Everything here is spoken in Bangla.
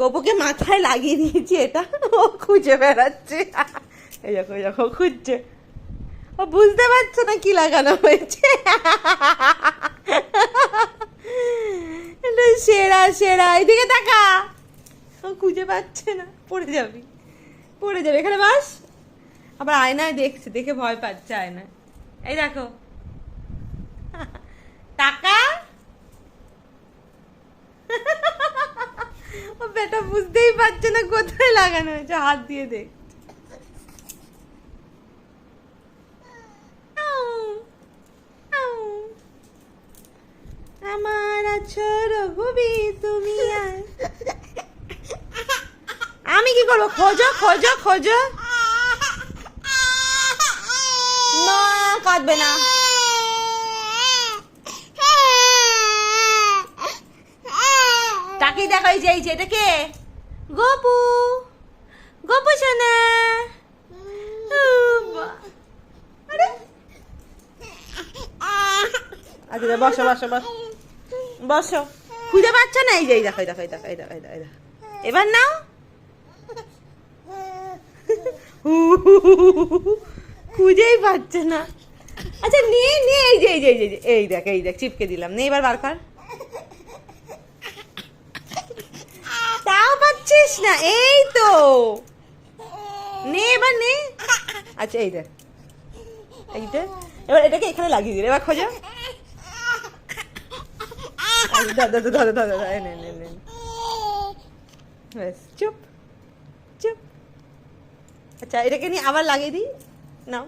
গোপুকে মাথায় লাগিয়ে দিয়েছি এটা, ও খুঁজে বেড়াচ্ছে। এই দেখো এই দেখো খুঁজছে, ও বুঝতে পারছে না কি লাগানো হয়েছে। এটা সেরা সেরা, এদিকে তাকা। ও খুঁজে পাচ্ছে না, পড়ে যাবি, পড়ে যাবে। এখানে বাস। আবার আয়নায় দেখছে, দেখে ভয় পাচ্ছে আয়নায়। এই দেখো টাকা। ও বেটা বুঝতেই পারছে না কোথায় লাগানো হয়েছে, হাত দিয়ে দেখ। আমার আছো রঘুবি তুমি আর। আমি কি করবো? খোঁজো খোঁজো খোঁজো। না কাঁদবে না। তাকে দেখাই যাইছে, এটা কে? গোপু, গোপু সোনা। আরে আচ্ছা বসো বসো বসো বসো। খুঁজে পাচ্ছ না? এই যে এই দেখো এই দেখো এই দেখো এই দেখো এই দেখো। এবার নাও। খুঁজেই পাচ্ছে না। আচ্ছা নিয়ে নিয়ে এই যে এই যে এই যে এই দেখ এই দেখ চিপকে দিলাম। নে এবার বার কর। তাও পাচ্ছিস না? এই তো নে এবার নে। আচ্ছা এই দেখ এইটা, এবার এটাকে এখানে লাগিয়ে দিলে। এবার খোঁজো। চুপ চুপ। আচ্ছা এটাকে নিয়ে আবার লাগিয়ে দিই, নাও।